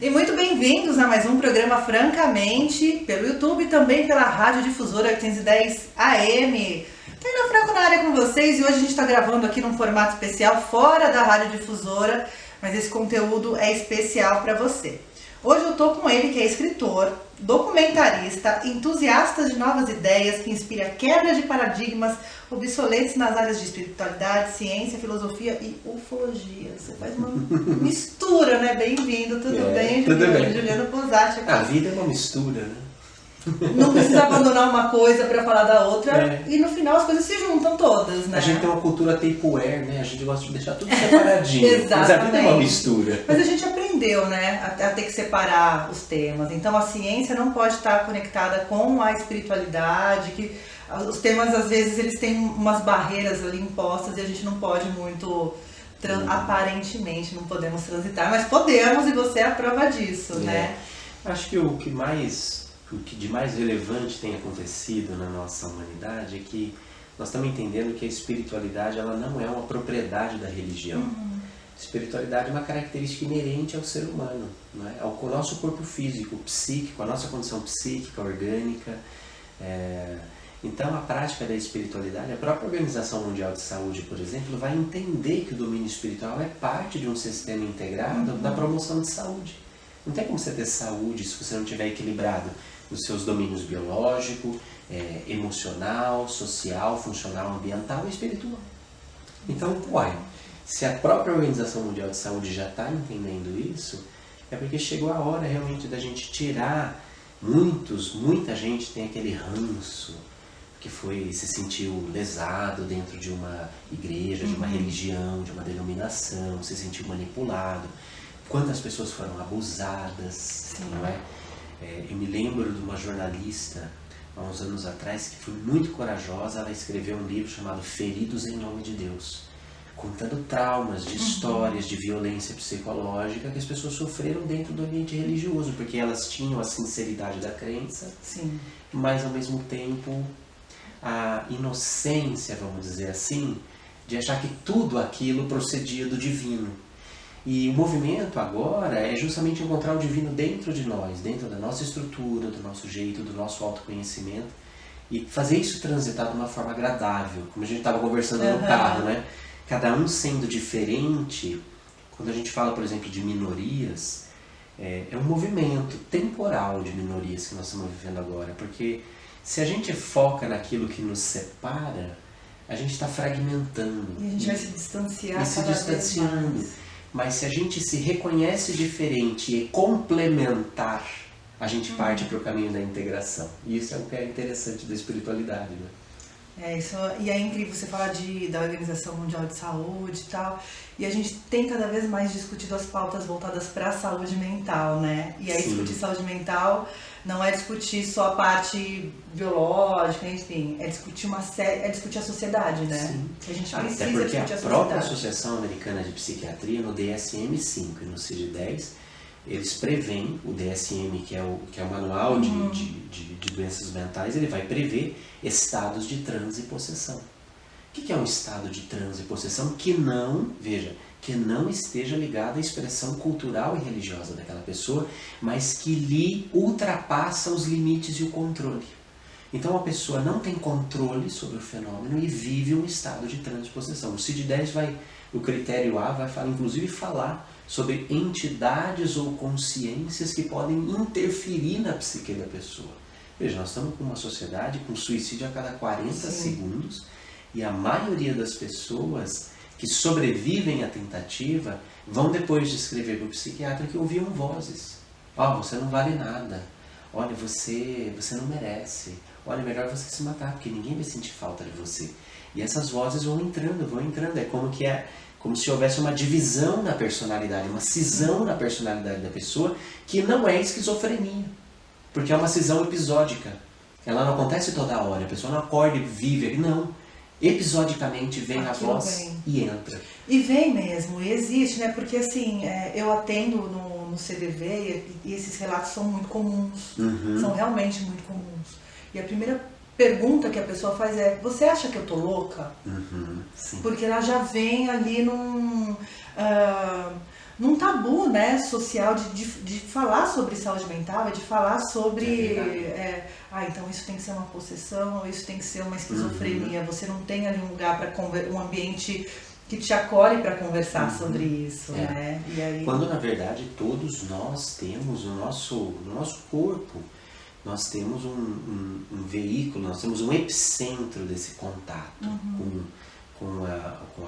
E muito bem-vindos a mais um programa Francamente, pelo YouTube e também pela Rádio Difusora 810 AM. Taina Franco na área com vocês e hoje a gente está gravando aqui num formato especial fora da Rádio Difusora, mas esse conteúdo é especial para você. Hoje eu tô com ele, que é escritor, documentarista, entusiasta de novas ideias, que inspira quebra de paradigmas obsoletos nas áreas de espiritualidade, ciência, filosofia e ufologia. Você faz uma mistura, né? Bem-vindo, tudo bem, tudo Juliano? bem. Juliano Posati aqui. A vida é uma mistura, né? Não precisa abandonar uma coisa para falar da outra e no final as coisas se juntam todas, né? A gente tem uma cultura Tupperware, né? A gente gosta de deixar tudo separadinho. Exatamente. Mas a vida é uma mistura. Mas a gente aprendeu, né, a ter que separar os temas. Então a ciência não pode estar conectada com a espiritualidade, que os temas às vezes eles têm umas barreiras ali impostas e a gente não pode muito, aparentemente não podemos transitar, mas podemos e você é a prova disso, né? Acho que o que de mais relevante tem acontecido na nossa humanidade é que nós estamos entendendo que a espiritualidade ela não é uma propriedade da religião. Espiritualidade é uma característica inerente ao ser humano, não é? Ao nosso corpo físico, psíquico, a nossa condição psíquica, orgânica. Então a prática da espiritualidade, a própria Organização Mundial de Saúde, por exemplo, vai entender que o domínio espiritual é parte de um sistema integrado da promoção de saúde. Não tem como você ter saúde se você não estiver equilibrado nos seus domínios biológico, emocional, social, funcional, ambiental e espiritual. Então, se a própria Organização Mundial de Saúde já está entendendo isso, é porque chegou a hora realmente da gente tirar muita gente tem aquele ranço, que se sentiu lesado dentro de uma igreja, de uma religião, de uma denominação, se sentiu manipulado. Quantas pessoas foram abusadas, não é? Eu me lembro de uma jornalista, há uns anos atrás, que foi muito corajosa. Ela escreveu um livro chamado Feridos em Nome de Deus, contando traumas, de histórias de violência psicológica que as pessoas sofreram dentro do ambiente religioso, porque elas tinham a sinceridade da crença, mas ao mesmo tempo a inocência, vamos dizer assim, de achar que tudo aquilo procedia do divino. E o movimento agora é justamente encontrar o divino dentro de nós, dentro da nossa estrutura, do nosso jeito, do nosso autoconhecimento, e fazer isso transitar de uma forma agradável, como a gente estava conversando no carro, né? Cada um sendo diferente. Quando a gente fala, por exemplo, de minorias, é um movimento temporal de minorias que nós estamos vivendo agora, porque se a gente foca naquilo que nos separa, a gente está fragmentando. E a gente vai se distanciar se distanciando. Mas se a gente se reconhece diferente e complementar, a gente parte para o caminho da integração. E isso é o que é interessante da espiritualidade, né? E é incrível você falar da Organização Mundial de Saúde e tal, e a gente tem cada vez mais discutido as pautas voltadas para a saúde mental, né? E aí discutir saúde mental não é discutir só a parte biológica, enfim, é discutir discutir a sociedade, né? Que a gente precisa Até porque discutir a própria Associação Americana de Psiquiatria, no DSM-5 e no CID-10, eles preveem, o DSM, que é o manual de doenças mentais, ele vai prever estados de transe e possessão. O que é um estado de transe e possessão que não esteja ligado à expressão cultural e religiosa daquela pessoa, mas que lhe ultrapassa os limites e o controle. Então a pessoa não tem controle sobre o fenômeno e vive um estado de transe e possessão. O CID-10 o critério A vai inclusive falar sobre entidades ou consciências que podem interferir na psique da pessoa. Veja, nós estamos com uma sociedade com suicídio a cada 40 segundos e a maioria das pessoas que sobrevivem à tentativa vão depois descrever para o psiquiatra que ouviam vozes. Você não vale nada. Olha, você não merece. Olha, melhor você se matar, porque ninguém vai sentir falta de você. E essas vozes vão entrando. É como se houvesse uma divisão na personalidade, uma cisão na personalidade da pessoa, que não é esquizofrenia, porque é uma cisão episódica. Ela não acontece toda hora, a pessoa não acorda e vive, não. Episodicamente vem a voz e entra. E vem mesmo, e existe, né? Porque assim, eu atendo no CDV e esses relatos são muito comuns, são realmente muito comuns. E a primeira pergunta que a pessoa faz é: você acha que eu tô louca? Sim. Porque ela já vem ali num tabu, né, social de falar sobre saúde mental, de falar sobre... então isso tem que ser uma possessão, isso tem que ser uma esquizofrenia. Você não tem ali um lugar, um ambiente que te acolhe para conversar sobre isso, né? E aí... Quando, na verdade, todos nós temos no nosso corpo, nós temos um veículo, nós temos um epicentro desse contato com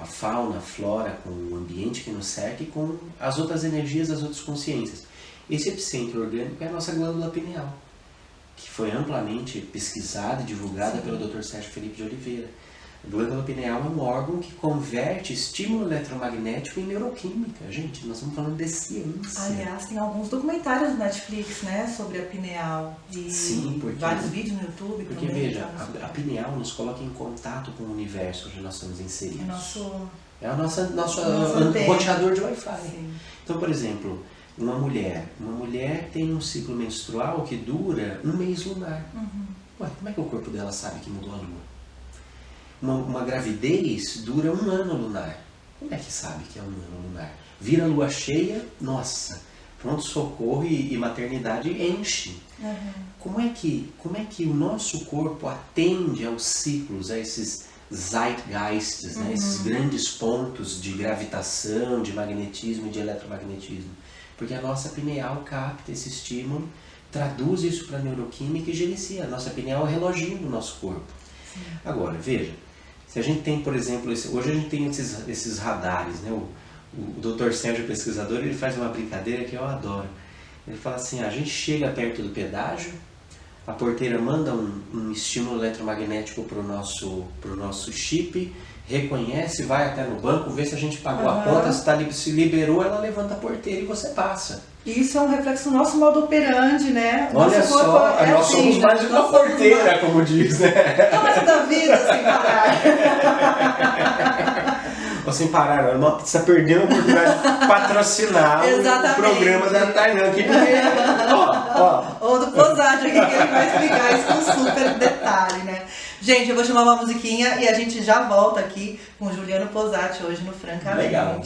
a fauna, a flora, com o ambiente que nos cerca e com as outras energias, as outras consciências. Esse epicentro orgânico é a nossa glândula pineal, que foi amplamente pesquisada e divulgada pelo Dr. Sérgio Felipe de Oliveira. A glândula pineal é um órgão que converte estímulo eletromagnético em neuroquímica. Gente, nós estamos falando de ciência. Aliás, tem alguns documentários no Netflix, né, sobre a pineal. E sim, vários vídeos no YouTube. Porque também, veja, a pineal nos coloca em contato com o universo onde nós estamos inseridos. É o nosso roteador de Wi-Fi. Então, por exemplo, uma mulher tem um ciclo menstrual que dura um mês lunar. Ué, como é que o corpo dela sabe que mudou a lua? Uma gravidez dura um ano lunar. Como é que sabe que é um ano lunar? Vira lua cheia, nossa, pronto-socorro e maternidade enche. Como é que o nosso corpo atende aos ciclos, a esses zeitgeists, né? Esses grandes pontos de gravitação, de magnetismo e de eletromagnetismo? Porque a nossa pineal capta esse estímulo, traduz isso para a neuroquímica e gerencia. A nossa pineal é o reloginho do nosso corpo. Agora, veja, se a gente tem, por exemplo, hoje a gente tem esses radares, né? O Dr. Sérgio, pesquisador, ele faz uma brincadeira que eu adoro. Ele fala assim, a gente chega perto do pedágio, a porteira manda um estímulo eletromagnético para o nosso chip, reconhece, vai até no banco, vê se a gente pagou a conta, se liberou, ela levanta a porteira e você passa. Isso é um reflexo do nosso modo operandi, né? Olha só, nós somos mais de uma porteira, como diz, né? Toma da vida sem parar. Ou sem parar, você está perdendo a oportunidade de patrocinar o programa da Tainá aqui, porque, Ou do Posati aqui, que ele vai explicar isso com super detalhe, né? Gente, eu vou chamar uma musiquinha e a gente já volta aqui com o Juliano Posati hoje no Francamente. Legal.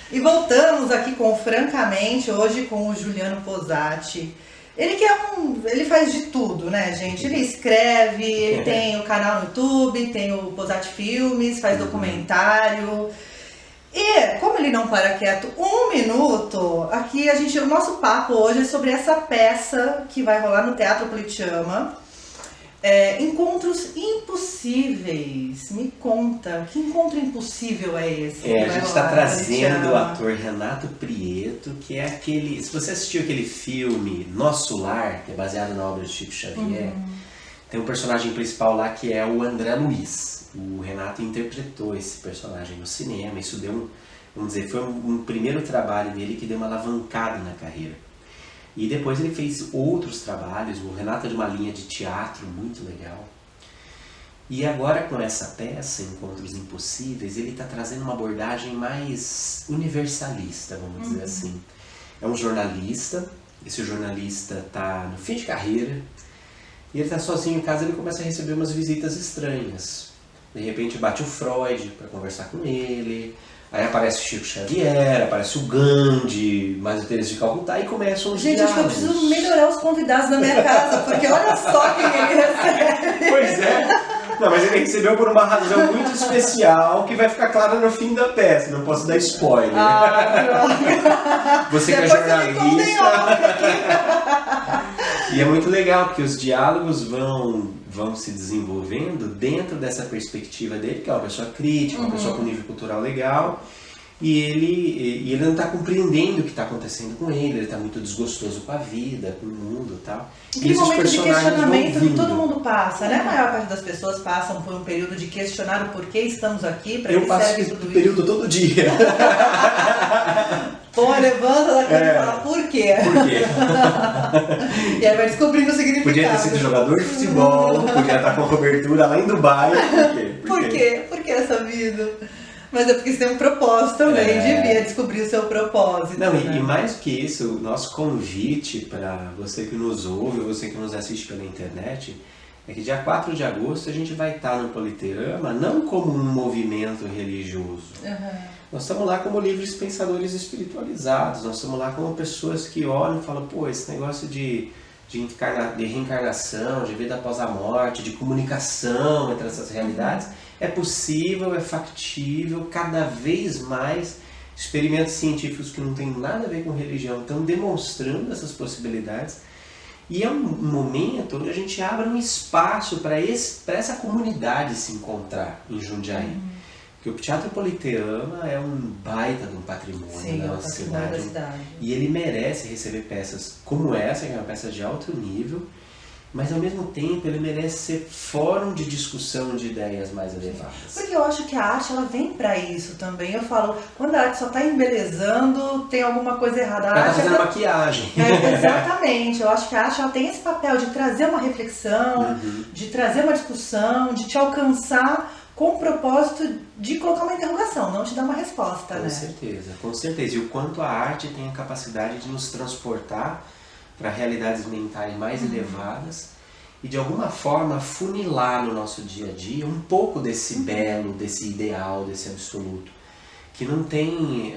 E voltamos aqui com o Francamente, hoje com o Juliano Posati. Ele faz de tudo, né, gente? Ele escreve, ele tem o canal no YouTube, tem o Posati Filmes, faz documentário. E, como ele não para quieto um minuto, aqui o nosso papo hoje é sobre essa peça que vai rolar no Teatro Politeama. Encontros Impossíveis. Me conta, que encontro impossível é esse? A gente está trazendo o ator Renato Prieto, que é aquele... Se você assistiu aquele filme Nosso Lar, que é baseado na obra de Chico Xavier, tem um personagem principal lá que é o André Luiz. O Renato interpretou esse personagem no cinema. Isso deu vamos dizer, foi um primeiro trabalho dele que deu uma alavancada na carreira. E depois ele fez outros trabalhos, o Renato é de uma linha de teatro muito legal. E agora com essa peça, Encontros Impossíveis, ele está trazendo uma abordagem mais universalista, vamos dizer assim. É um jornalista, esse jornalista está no fim de carreira, e ele está sozinho em casa e ele começa a receber umas visitas estranhas. De repente bate o Freud para conversar com ele, aí aparece o Chico Xavier, aparece o Gandhi, mais o Teresa de Calcutá e começam os diálogos. Gente, acho que eu preciso melhorar os convidados da minha casa, porque olha só quem ele recebe. Pois é. Não, mas ele recebeu por uma razão muito especial que vai ficar clara no fim da peça, não posso dar spoiler. Você que é jornalista. E é muito legal, porque os diálogos vão se desenvolvendo dentro dessa perspectiva dele, que é uma pessoa crítica, uma pessoa com nível cultural legal, e ele não está compreendendo o que está acontecendo com ele está muito desgostoso com a vida, com o mundo e tal. E um momento de questionamento que todo mundo passa, né? A maior parte das pessoas passam por um período de questionar o porquê estamos aqui, para que serve tudo isso. Eu passo período todo dia. Pô, levanta da cama e fala, por quê? Por quê? E aí vai descobrindo o significado. Podia ter sido jogador de futebol, podia estar com cobertura lá em Dubai. Por quê? Por que essa vida? Mas é porque você tem um propósito também, devia descobrir o seu propósito. Não, né? e mais do que isso, o nosso convite para você que nos ouve, você que nos assiste pela internet, é que dia 4 de agosto a gente vai estar no Politeama, não como um movimento religioso, Nós estamos lá como livres pensadores espiritualizados, nós estamos lá como pessoas que olham e falam, pô, esse negócio de reencarnação, de vida após a morte, de comunicação entre essas realidades, é possível, é factível, cada vez mais experimentos científicos que não têm nada a ver com religião estão demonstrando essas possibilidades. E é um momento onde a gente abre um espaço para essa comunidade se encontrar em Jundiaí. Porque o Teatro Politeama é um baita de um patrimônio da nossa cidade. E ele merece receber peças como essa, que é uma peça de alto nível, mas ao mesmo tempo ele merece ser fórum de discussão de ideias mais elevadas. Porque eu acho que a arte ela vem para isso também. Eu falo, quando a arte só está embelezando, tem alguma coisa errada. Ela está fazendo maquiagem. Exatamente. Eu acho que a arte ela tem esse papel de trazer uma reflexão, de trazer uma discussão, de te alcançar com o propósito de colocar uma interrogação, não te dar uma resposta, né? Com certeza, com certeza. E o quanto a arte tem a capacidade de nos transportar para realidades mentais mais elevadas e de alguma forma funilar no nosso dia a dia um pouco desse belo, desse ideal, desse absoluto, que não tem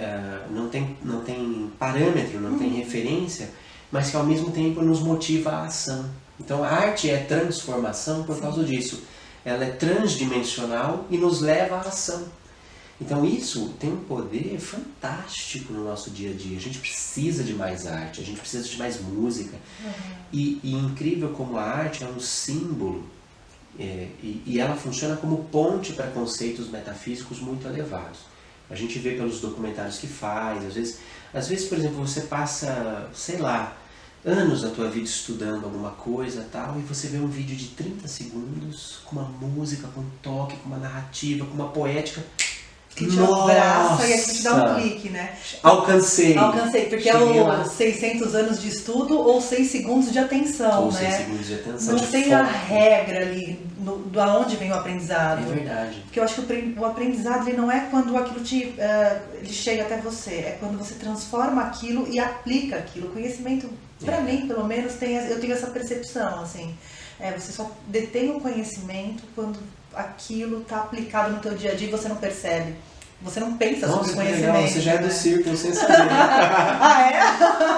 parâmetro, não tem referência, mas que ao mesmo tempo nos motiva à ação. Então a arte é transformação por causa disso. Ela é transdimensional e nos leva à ação. Então isso tem um poder fantástico no nosso dia a dia. A gente precisa de mais arte, a gente precisa de mais música. E incrível como a arte é um símbolo e ela funciona como ponte para conceitos metafísicos muito elevados. A gente vê pelos documentários que faz, às vezes, por exemplo, você passa, sei lá, anos da tua vida estudando alguma coisa tal, e você vê um vídeo de 30 segundos com uma música, com um toque, com uma narrativa, com uma poética que te abraça e aqui te dá um clique, né? Alcancei, porque é o 600 anos de estudo ou 6 segundos de atenção, ou né? 6 segundos de atenção, não tem a regra ali do aonde vem o aprendizado. É verdade. Porque eu acho que o aprendizado ele não é quando aquilo ele chega até você, é quando você transforma aquilo e aplica aquilo. O conhecimento, para mim, pelo menos, eu tenho essa percepção, assim. Você só detém o conhecimento quando aquilo está aplicado no teu dia a dia e você não percebe. Você não pensa sobre o conhecimento. Legal, você já é do círculo sem saber.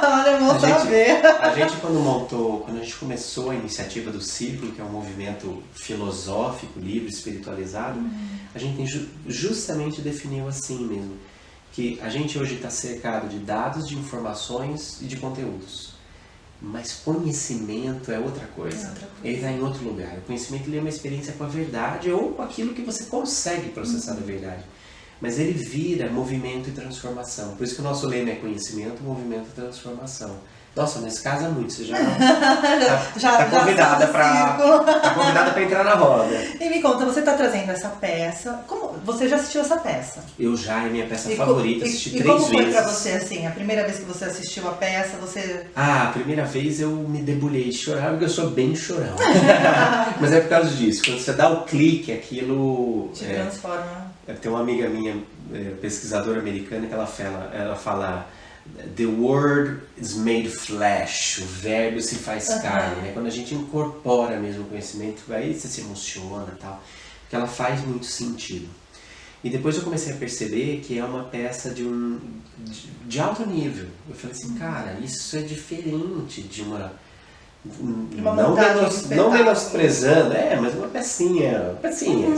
Olha, eu vou saber. A gente quando a gente começou a iniciativa do Círculo, que é um movimento filosófico, livre, espiritualizado, a gente justamente definiu assim mesmo, que a gente hoje está cercado de dados, de informações e de conteúdos. Mas conhecimento é outra coisa. Ele está em outro lugar. O conhecimento ele é uma experiência com a verdade ou com aquilo que você consegue processar da verdade. Mas ele vira movimento e transformação. Por isso que o nosso lema é conhecimento, movimento e transformação. Nossa, mas casa muito, você já está convidada para entrar na roda. E me conta, você está trazendo essa peça, você já assistiu essa peça? Eu já, é minha peça favorita, assisti 3 vezes. E como foi para você, assim, a primeira vez que você assistiu a peça, você... A primeira vez eu me debulhei de chorar, porque eu sou bem chorão. Mas é por causa disso, quando você dá o clique, aquilo... Te transforma. Tem uma amiga minha, pesquisadora americana, que ela fala The word is made flesh, o verbo se faz carne, né? Quando a gente incorpora mesmo o conhecimento, aí você se emociona e tal, porque ela faz muito sentido. E depois eu comecei a perceber que é uma peça de alto nível. Eu falei assim, cara, isso é diferente de uma não menosprezando, mas uma pecinha,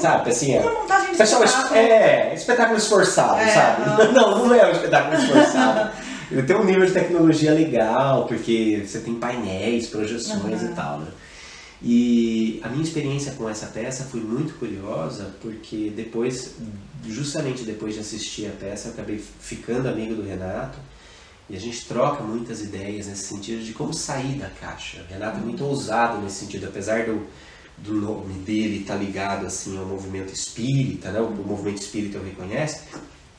sabe? Pecinha. Uma montagem de pessoal, espetáculo. Espetáculo esforçado, sabe? Não é um espetáculo esforçado. Ele tem um nível de tecnologia legal, porque você tem painéis, projeções e tal, né? E a minha experiência com essa peça foi muito curiosa, porque justamente depois de assistir a peça, eu acabei ficando amigo do Renato, e a gente troca muitas ideias nesse sentido de como sair da caixa. O Renato é muito ousado nesse sentido, apesar do nome dele estar ligado assim, ao movimento espírita, né? O movimento espírita eu reconheço,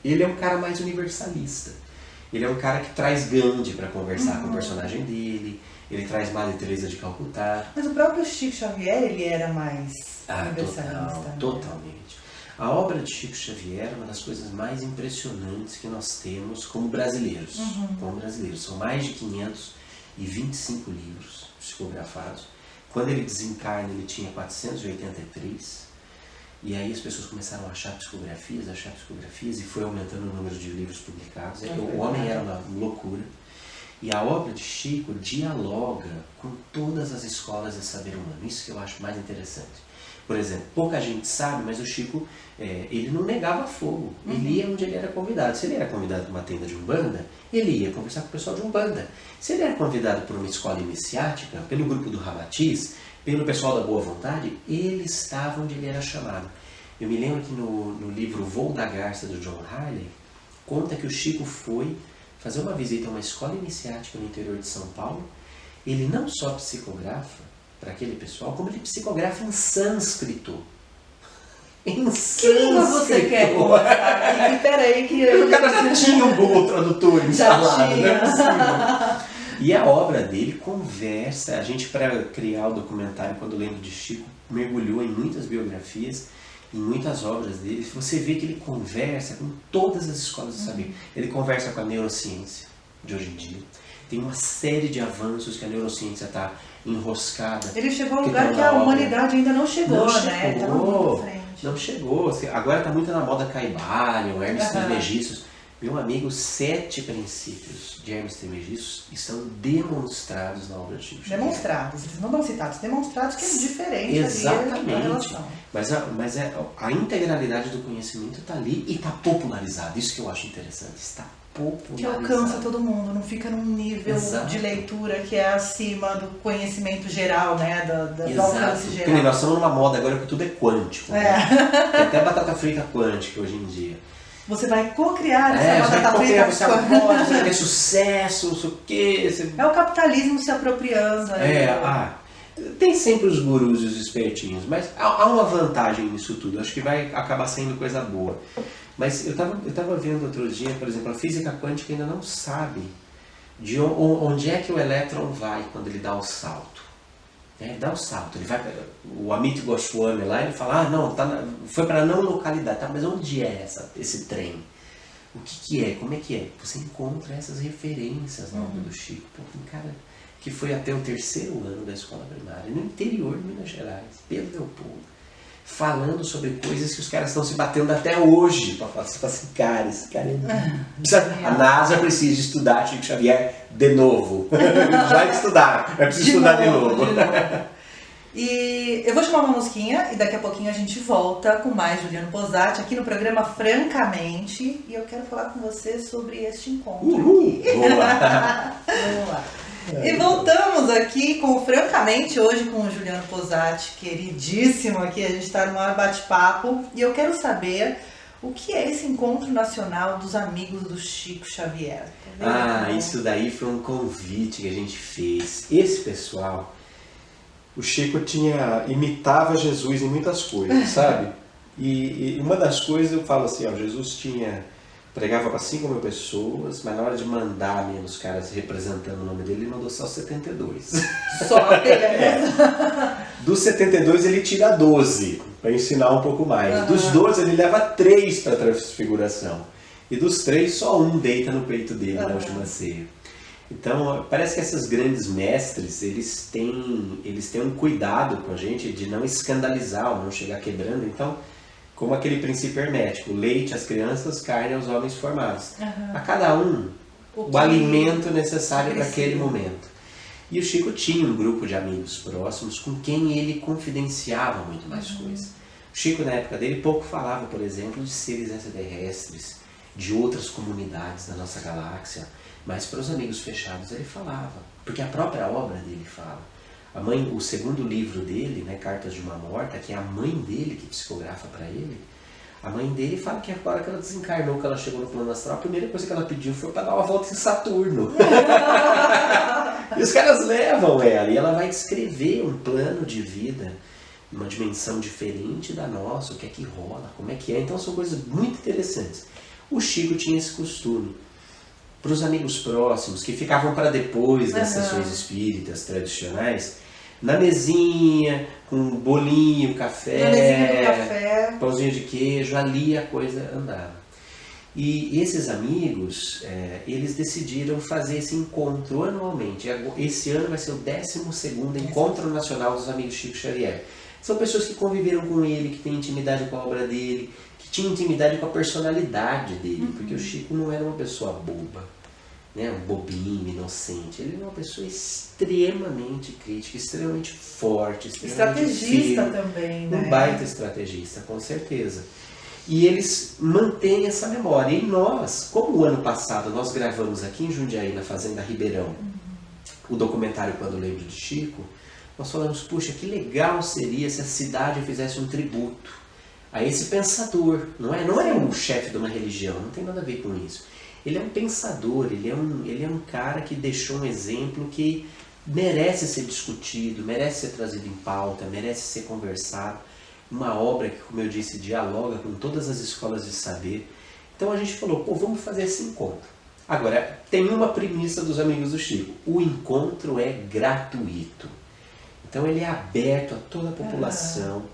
ele é um cara mais universalista. Ele é um cara que traz Gandhi para conversar com o personagem dele, ele traz Madre Teresa de Calcutá. Mas o próprio Chico Xavier, ele era mais universalista. Totalmente. A obra de Chico Xavier é uma das coisas mais impressionantes que nós temos como brasileiros. São mais de 525 livros psicografados. Quando ele desencarna, ele tinha 483. E aí as pessoas começaram a achar psicografias, e foi aumentando o número de livros publicados. O homem era uma loucura. E a obra de Chico dialoga com todas as escolas de saber humano. Isso que eu acho mais interessante. Por exemplo, pouca gente sabe, mas o Chico, ele não negava fogo. Ele ia onde ele era convidado. Se ele era convidado para uma tenda de Umbanda, ele ia conversar com o pessoal de Umbanda. Se ele era convidado por uma escola iniciática, pelo grupo do Ramatiz, pelo pessoal da Boa Vontade, ele estava onde ele era chamado. Eu me lembro que no livro Voo da Garça, do John Harley, conta que o Chico foi fazer uma visita a uma escola iniciática no interior de São Paulo. Ele não só psicografa para aquele pessoal, como ele psicografa em sânscrito. Em sânscrito. Que língua você quer conversar? Peraí que o cara já tinha um Google Tradutor instalado, né? E a obra dele conversa. A gente, para criar o documentário, quando lembro de Chico, mergulhou em muitas biografias, em muitas obras dele. Você vê que ele conversa com todas as escolas de saber. Ele conversa com a neurociência de hoje em dia. Tem uma série de avanços que a neurociência está enroscada. Ele chegou a um lugar que a humanidade ainda não chegou, né? Estava muito frente. Não chegou. Agora está muito na moda Caibalion, Hermes Trismegistus. Meu amigo, 7 princípios de Hermes Trismegistus estão demonstrados na obra de Chico Xavier. Demonstrados, eles não estão citados, demonstrados que é diferente. Exatamente. Ali, a relação. Mas a integralidade do conhecimento está ali e está popularizado. Isso que eu acho interessante. Está popularizado. Que alcança todo mundo, não fica num nível de leitura que é acima do conhecimento geral, né? Do alcance geral. Porque nós estamos numa moda agora que tudo é quântico. Né? Tem até batata frita quântica hoje em dia. Você vai co-criar essa batata frita. Você vai ter sucesso, não sei o quê. É o capitalismo se apropriando. Tem sempre os gurus e os espertinhos, mas há uma vantagem nisso tudo. Acho que vai acabar sendo coisa boa. Mas eu tava vendo outro dia, por exemplo, a física quântica ainda não sabe de onde é que o elétron vai quando ele dá o salto. Ele dá o salto, ele vai, o Amit Goswami lá, ele fala, foi para não localidade, mas onde é esse trem? O que é? Como é que é? Você encontra essas referências na obra do Chico. Um cara que foi até o 3º ano da escola primária, no interior de Minas Gerais, Pedro Leopoldo, falando sobre coisas que os caras estão se batendo até hoje, para falar assim, cara, esse cara a NASA precisa estudar Chico Xavier de novo. Vai estudar, vai precisar estudar de novo. E eu vou chamar uma musiquinha e daqui a pouquinho a gente volta com mais Juliano Posati aqui no programa Francamente. E eu quero falar com você sobre este encontro. Boa. Vamos lá. E voltamos aqui com Francamente, hoje com o Juliano Posati, queridíssimo aqui, a gente está no maior bate-papo. E eu quero saber o que é esse Encontro Nacional dos Amigos do Chico Xavier. Isso daí foi um convite que a gente fez. Esse pessoal, o Chico imitava Jesus em muitas coisas, sabe? E uma das coisas eu falo assim, Jesus pregava para 5 mil pessoas, mas na hora de mandar mesmo os caras representando o nome dele, ele mandou só 72. Só? Dos 72 ele tira 12, para ensinar um pouco mais. Dos 12 ele leva 3 para transfiguração. E dos 3, só 1 deita no peito dele na última ceia. Então, parece que esses grandes mestres, eles têm um cuidado com a gente de não escandalizar ou não chegar quebrando. Então, como aquele princípio hermético, leite às crianças, carne aos homens formados. A cada um o alimento necessário para aquele momento. E o Chico tinha um grupo de amigos próximos com quem ele confidenciava muito mais coisas. O Chico, na época dele, pouco falava, por exemplo, de seres extraterrestres, de outras comunidades da nossa galáxia, mas para os amigos fechados ele falava, porque a própria obra dele fala. O segundo livro dele, né, Cartas de uma Morta, que é a mãe dele que psicografa para ele, a mãe dele fala que agora que ela desencarnou, que ela chegou no plano astral, a primeira coisa que ela pediu foi para dar uma volta em Saturno. E os caras levam ela, e ela vai descrever um plano de vida, uma dimensão diferente da nossa, o que é que rola, como é que é. Então são coisas muito interessantes. O Chico tinha esse costume. Para os amigos próximos, que ficavam para depois das sessões espíritas tradicionais, na mesinha, com bolinho, café, pãozinho de queijo, ali a coisa andava. E esses amigos, eles decidiram fazer esse encontro anualmente. Esse ano vai ser o 12º Encontro Nacional dos Amigos Chico Xavier. São pessoas que conviveram com ele, que têm intimidade com a obra dele, que tinham intimidade com a personalidade dele, porque o Chico não era uma pessoa boba, né? Um bobinho, inocente. Ele era uma pessoa extremamente crítica, extremamente forte, extremamente estrategista firme, também, né? um baita estrategista, com certeza. E eles mantêm essa memória. E nós, como o ano passado nós gravamos aqui em Jundiaí, na Fazenda Ribeirão, o documentário Quando Lembro de Chico, nós falamos, puxa, que legal seria se a cidade fizesse um tributo a esse pensador. Não é um chefe de uma religião, não tem nada a ver com isso. Ele é um pensador, ele é um cara que deixou um exemplo que merece ser discutido, merece ser trazido em pauta, merece ser conversado. Uma obra que, como eu disse, dialoga com todas as escolas de saber. Então a gente falou, pô, vamos fazer esse encontro. Agora, tem uma premissa dos Amigos do Chico. O encontro é gratuito. Então ele é aberto a toda a população.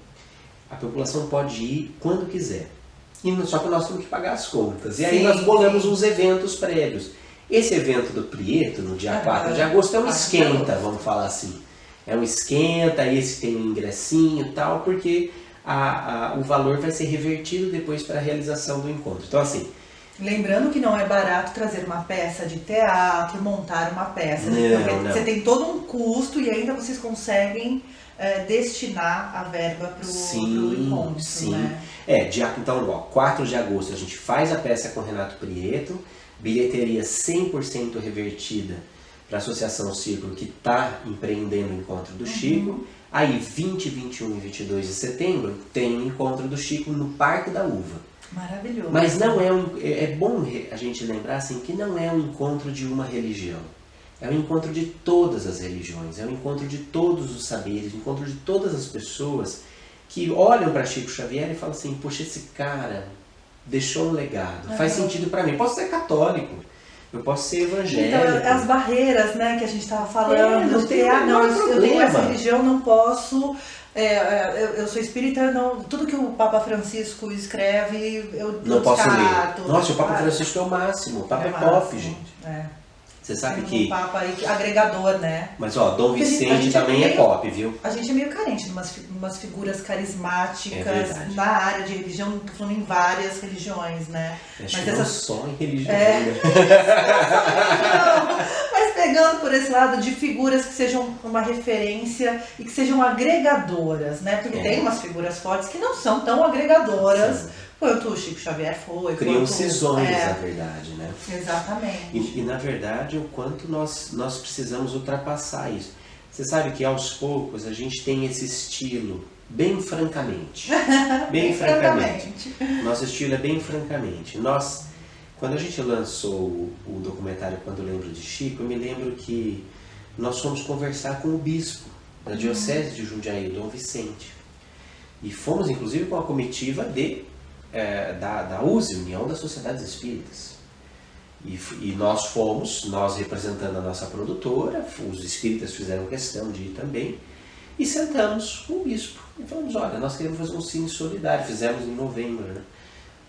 A população pode ir quando quiser. Só que nós temos que pagar as contas. E aí nós bolamos uns eventos prévios. Esse evento do Prieto, no dia 4 de agosto, é um esquenta, vamos falar assim. É um esquenta, esse tem um ingressinho e tal, porque o valor vai ser revertido depois para a realização do encontro. Então assim... Lembrando que não é barato trazer uma peça de teatro, montar uma peça. Não. Você tem todo um custo e ainda vocês conseguem destinar a verba para o encontro. Sim. Né? Então, 4 de agosto a gente faz a peça com Renato Prieto, bilheteria 100% revertida para a Associação Círculo, que está empreendendo o Encontro do Chico. Aí 20, 21 e 22 de setembro tem o Encontro do Chico no Parque da Uva. Maravilhoso. Mas não é bom a gente lembrar assim, que não é um encontro de uma religião. É um encontro de todas as religiões, é um encontro de todos os saberes, um encontro de todas as pessoas que olham para Chico Xavier e falam assim, poxa, esse cara deixou um legado, faz sentido para mim. Posso ser católico, eu posso ser evangélico. Então, as barreiras, né, que a gente estava falando, não tem eu tenho essa religião, não posso... eu sou espírita, tudo que o Papa Francisco escreve, eu não posso descarto. ler. Nossa, o Papa Francisco é o máximo, o Papa é pop, gente. Você sabe que... Um Papa agregador, né? Mas ó, Dom Vicente também é pop, viu? A gente é meio carente de umas figuras carismáticas na área de religião, não tô falando em várias religiões, né? Acho que não só em religião. Mas pegando por esse lado de figuras que sejam uma referência e que sejam agregadoras, né? Porque tem umas figuras fortes que não são tão agregadoras. Sim. Quanto o Chico Xavier foi. Criam cisões, na verdade, né? Exatamente. E na verdade, o quanto nós precisamos ultrapassar isso. Você sabe que aos poucos a gente tem esse estilo, bem francamente. Bem francamente. Nosso estilo é bem francamente. Quando a gente lançou o documentário Quando Lembro de Chico, eu me lembro que nós fomos conversar com o bispo da Diocese de Jundiaí, Dom Vicente. E fomos, inclusive, com a comitiva da USE, União das Sociedades Espíritas. E nós representando a nossa produtora, os espíritas fizeram questão de ir também, e sentamos com o bispo. E falamos, olha, nós queremos fazer um cine solidário, fizemos em novembro, né?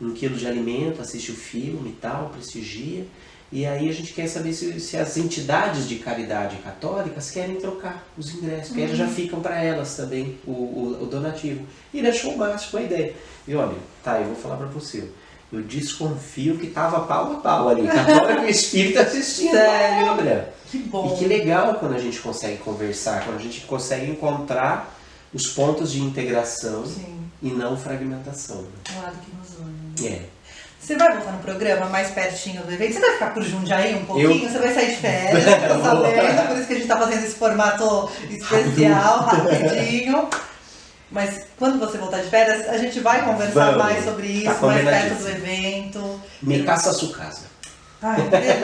1 quilo de alimento, assiste o filme e tal, prestigia. E aí a gente quer saber se as entidades de caridade católicas querem trocar os ingressos, porque eles já ficam para elas também o donativo. E ele achou o máximo a ideia. E olha, eu vou falar para você, eu desconfio que tava pau a pau ali, católico e espírita assistindo. Sério? Olha. Que bom. E que legal quando a gente consegue conversar, quando a gente consegue encontrar os pontos de integração. Sim. E não fragmentação. O lado que nos une. Você vai voltar no programa mais pertinho do evento? Você vai ficar por Jundiaí um pouquinho? Você vai sair de férias, tô sabendo, por isso que a gente tá fazendo esse formato especial, rapidinho. Mas quando você voltar de férias, a gente vai conversar mais sobre isso, mais perto do evento. Me caça a sua casa. Ai, que delícia.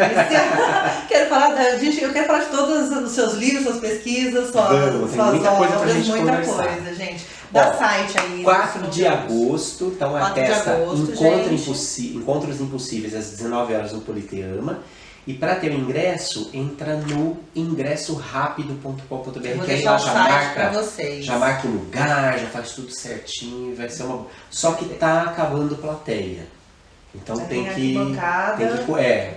Eu quero falar de todos os seus livros, suas pesquisas, suas obras, muita coisa, gente. Dá site aí. 4 de agosto, então a peça Encontros Impossíveis, às 19 horas no Politeama. E para ter o ingresso, entra no ingressorapido.com.br, que aí ela já marca o lugar, já faz tudo certinho, vai ser uma... Só que tá acabando plateia. Então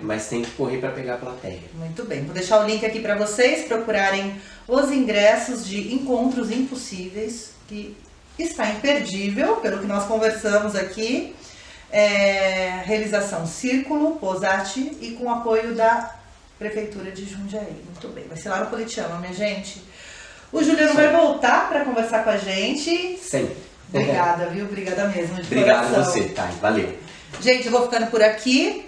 mas tem que correr para pegar a plateia. Muito bem, vou deixar o link aqui para vocês procurarem os ingressos de Encontros Impossíveis, que está imperdível, pelo que nós conversamos aqui. Realização Círculo, Posati e com apoio da Prefeitura de Jundiaí. Muito bem, vai ser lá no Politeama, minha gente. O Juliano vai voltar para conversar com a gente. Sempre. Obrigada, viu? Obrigada mesmo. Obrigado a você, Thay. Valeu. Gente, eu vou ficando por aqui.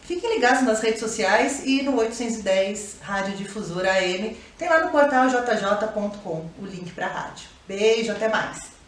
Fiquem ligados nas redes sociais e no 810 Rádio Difusora AM. Tem lá no portal jj.com o link para a rádio. Beijo, até mais.